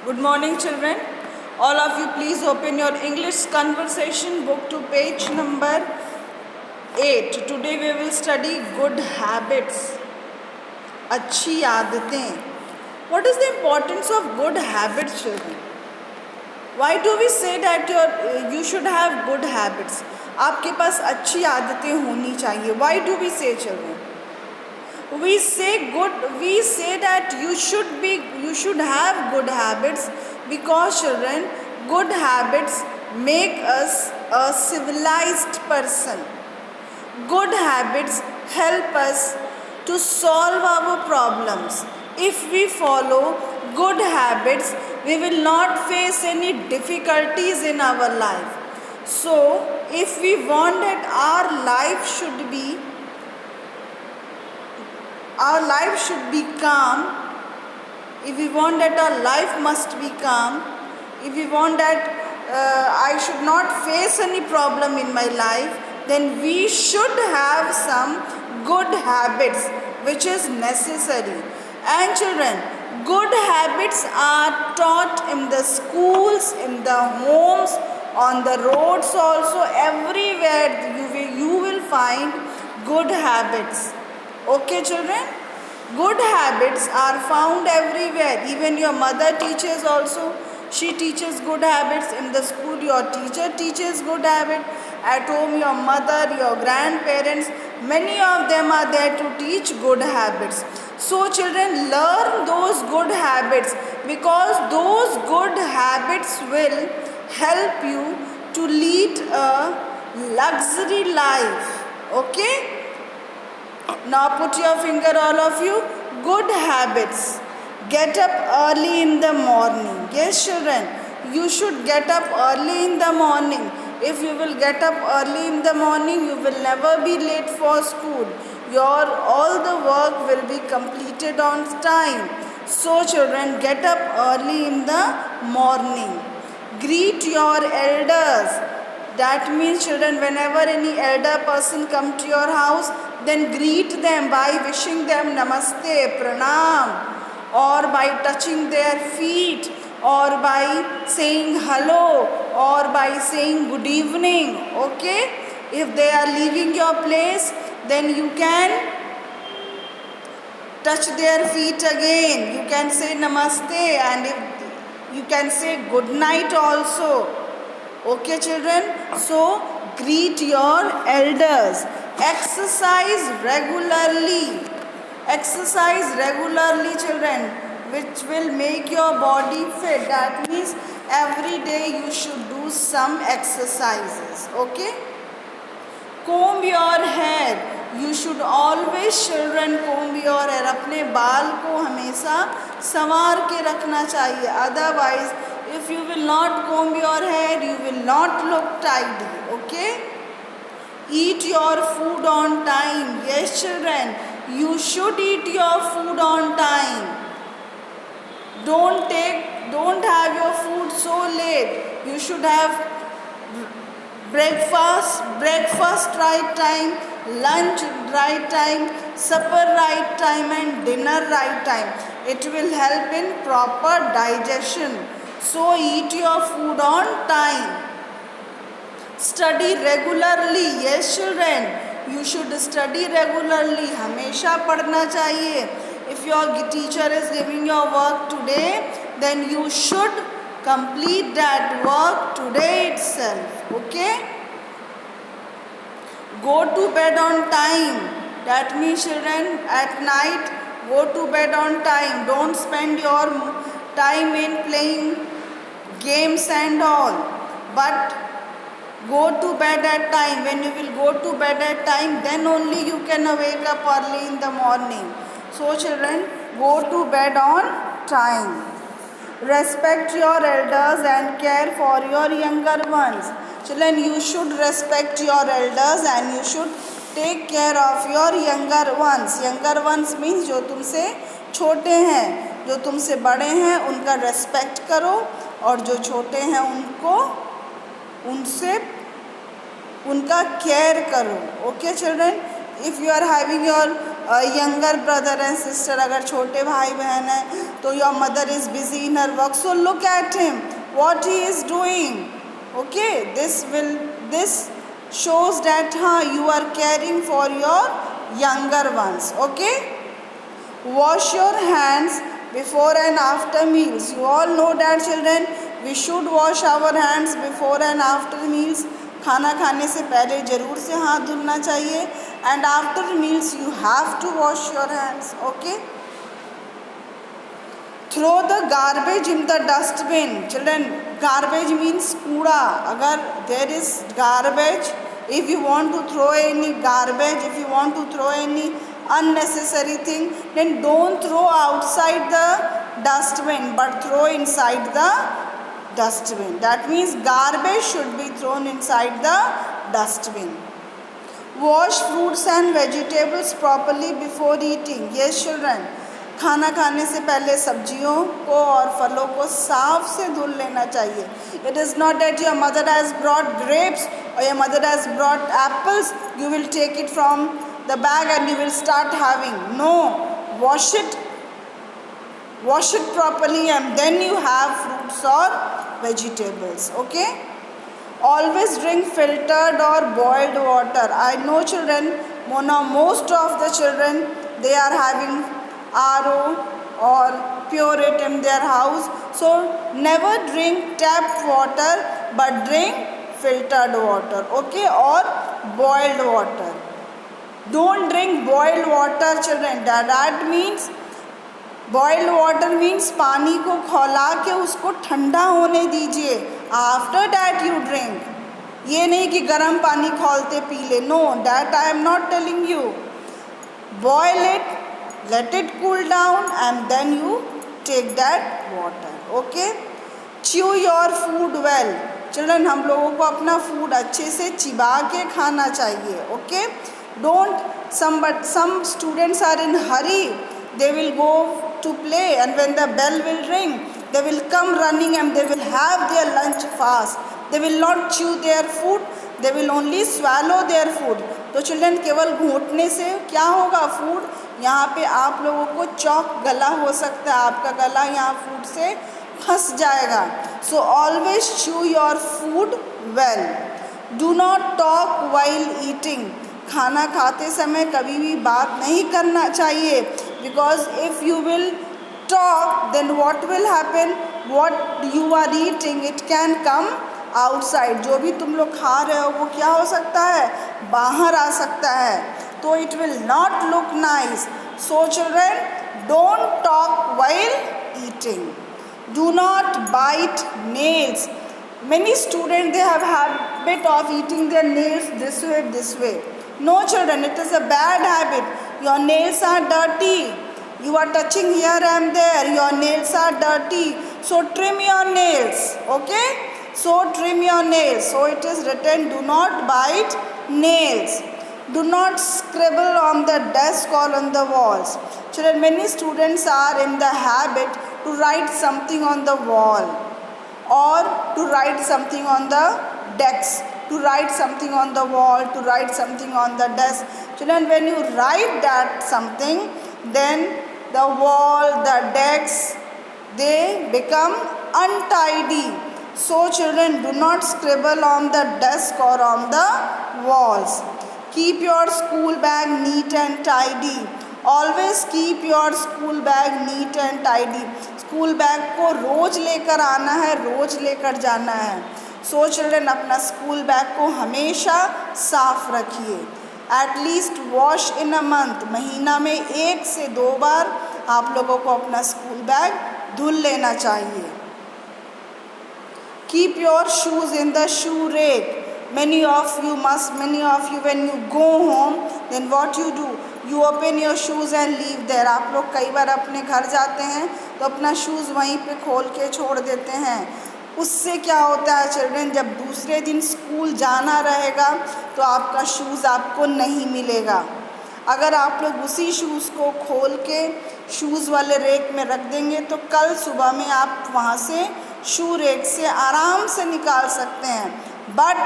Good morning, children. All of you, please open your English conversation book to page number 8. Today we will study good habits. अच्छी आदतें. What is the importance of good habits, children? Why do we say that you should have good habits? आपके पास अच्छी आदतें होनी चाहिए. Why do we say, children? We say that you should have good habits because, children, good habits make us a civilized person. Good habits help us to solve our problems. If we follow good habits, we will not face any difficulties in our life. So if we want that our life should be calm, if we want that our life must be calm, if we want that I should not face any problem in my life, then we should have some good habits which is necessary. And children, good habits are taught in the schools, in the homes, on the roads also. Everywhere you will find good habits. Okay, children? Good habits are found everywhere. Even your mother teaches also. She teaches good habits. In the school, your teacher teaches good habits. At home, your mother, your grandparents, many of them are there to teach good habits. So children, learn those good habits because those good habits will help you to lead a luxury life. Okay? Now put your finger, all of you. Good habits. Get up early in the morning. Yes, children, you should get up early in the morning. If you will get up early in the morning, you will never be late for school. All the work will be completed on time. So children, get up early in the morning. Greet your elders. That means, children, whenever any elder person come to your house, then greet them by wishing them namaste, pranam, or by touching their feet, or by saying hello, or by saying good evening. Okay? If they are leaving your place, then you can touch their feet again. You can say namaste, and you can say good night also. Okay, children? So greet your elders. Exercise regularly. Exercise regularly, children, which will make your body fit. That means every day you should do some exercises. Okay? Comb your hair. You should always, children, comb your hair. अपने बाल को हमेशा संवार के रखना चाहिए. Otherwise, if you will not comb your hair, you will not look tidy. Okay? Eat your food on time. Yes, children, you should eat your food on time. Don't have your food so late. You should have breakfast right time, lunch right time, supper right time, and dinner right time. It will help in proper digestion. So eat your food on time. Study regularly. Yes, children, you should study regularly. हमेशा पढ़ना चाहिए. If your teacher is giving your work today, then you should complete that work today itself. Okay? Go to bed on time. That means, children, at night, go to bed on time. Don't spend your time in playing games and all. But go to bed at time. When you will go to bed at time, then only you can wake up early in the morning. So children, go to bed on time. Respect your elders and care for your younger ones. Children, you should respect your elders and you should take care of your younger ones. Younger ones means जो तुमसे छोटे हैं, जो तुमसे बड़े हैं, उनका respect करो, और जो छोटे हैं उनसे उनका केयर करो. Okay, children? If you are having your younger brother and sister, अगर छोटे भाई बहन हैं तो your mother is busy in her work, so look at him what he is doing. Okay, this shows that you are caring for your younger ones. Okay, wash your hands before and after meals. You all know that children, we should wash our hands before and after meals. खाना खाने से पहले ज़रूर से हाथ धुलना चाहिए, and after meals you have to wash your hands. Okay. Throw the garbage in the dustbin. Children, garbage means कूड़ा. अगर there is garbage, if you want to throw any garbage, if you want to throw any unnecessary thing, then don't throw outside the dustbin but throw inside the dustbin. That means garbage should be thrown inside the dustbin. Wash fruits and vegetables properly before eating. Yes children, खाना खाने से पहले सब्जियों को और फलों को साफ से धुल लेना चाहिए. It is not that your mother has brought grapes or your mother has brought apples, you will take it from the bag and you will start having. No, wash it properly and then you have fruits or vegetables. Okay. Always drink filtered or boiled water. I know children, most of the children, they are having RO or Pureit in their house. So never drink tap water but drink filtered water. Okay, or boiled water. Don't drink boiled water children. That means boiled water means पानी को खौला के उसको ठंडा होने दीजिए. After that you drink. ये नहीं कि गर्म पानी खौलते पी ले. No, that I am not telling you. Boil it, let it cool down and then you take that water. Okay. Chew your food well. Children, हम लोगों को अपना फूड अच्छे से चिबा के खाना चाहिए. Okay. Don't some students are in hurry. They will go to play and when the bell will ring, they will come running and they will have their lunch fast. They will not chew their food, they will only swallow their food. तो children, केवल घूंटने से क्या होगा? Food यहाँ पे आप लोगों को चौक गला हो सकता है, आपका गला यहाँ फूड से फंस जाएगा. So always chew your food well. Do not talk while eating. खाना खाते समय कभी भी बात नहीं करना चाहिए. Because if you will talk, then what will happen? What you are eating, it can come outside. जो भी तुम लोग खा रहे हो वो क्या हो सकता है? बाहर आ सकता है. तो it will not look nice. So children, don't talk while eating. Do not bite nails. Many students, they have habit of eating their nails this way. No children, it is a bad habit. Your nails are dirty. You are touching here and there. Your nails are dirty. So trim your nails. Okay? So trim your nails. So it is written, do not bite nails. Do not scribble on the desk or on the walls. Children, many students are in the habit to write something on the wall or to write something on the desk. To write something on the wall, to write something on the desk. Children, when you write that something, then the wall, the desk, they become untidy. So children, do not scribble on the desk or on the walls. Keep your school bag neat and tidy. Always keep your school bag neat and tidy. School bag को रोज लेकर आना है, रोज लेकर जाना है. So children, अपना school bag को हमेशा साफ रखिए. At least wash in a month. महीना में 1 से 2 बार आप लोगों को अपना स्कूल बैग धुल लेना चाहिए. Keep your shoes in the shoe rack. Many of you, when you go home, then what you do? You open your shoes and leave there. आप लोग कई बार अपने घर जाते हैं तो अपना शूज़ वहीं पे खोल के छोड़ देते हैं. उससे क्या होता है चिल्ड्रन, जब दूसरे दिन स्कूल जाना रहेगा तो आपका शूज़ आपको नहीं मिलेगा. अगर आप लोग उसी शूज़ को खोल के शूज़ वाले रेक में रख देंगे तो कल सुबह में आप वहाँ से शू रेक से आराम से निकाल सकते हैं. But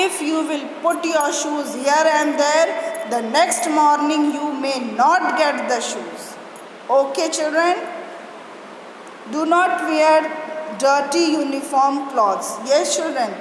if you will put your shoes here and there, the next morning you may not get the shoes. Okay, children? Do not wear dirty uniform clothes. Yes, children.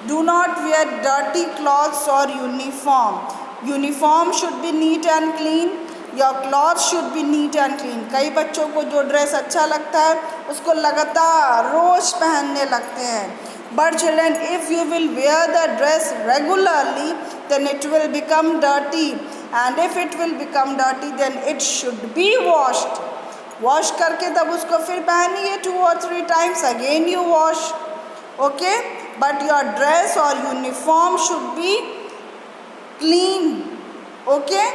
Do not wear dirty clothes or uniform. Uniform should be neat and clean. Your clothes should be neat and clean. कई बच्चों को जो dress अच्छा लगता है उसको लगातार रोज पहनने लगते हैं. But children, if you will wear the dress regularly, then it will become dirty. And if it will become dirty, then it should be washed. Wash करके तब उसको फिर पहनिए 2 or 3 times, again you wash. Okay, but your dress or uniform should be clean. Okay,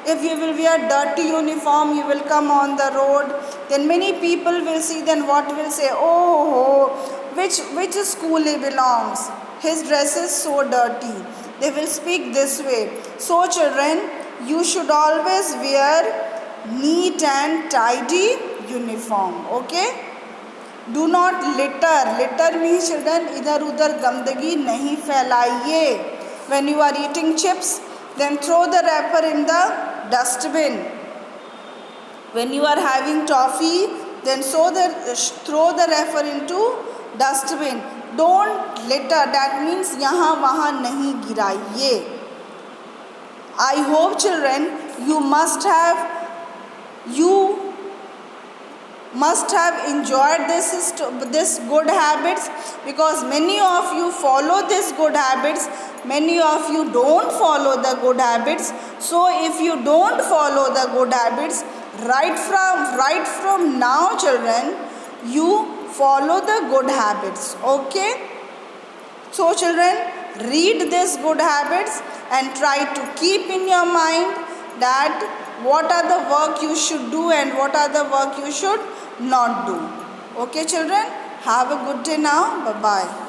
if you will wear dirty uniform, you will come on the road, then many people will see, then what will say, oh, which school he belongs, his dress is so dirty. They will speak this way. So children, you should always wear neat and tidy uniform. Okay, do not litter. Litter means children, इधर उधर गंदगी नहीं फैलाइए. When you are eating chips, then throw the wrapper in the dustbin. When you are having toffee, then throw the wrapper into dustbin. Don't litter. That means यहाँ वहाँ नहीं गिराइए. I hope children, you must have enjoyed this good habits, because many of you follow this good habits, many of you don't follow the good habits. So if you don't follow the good habits, right from now children, you follow the good habits. Okay, so children, read these good habits and try to keep in your mind that what are the work you should do and what are the work you should not do. Okay children, have a good day now. Bye bye.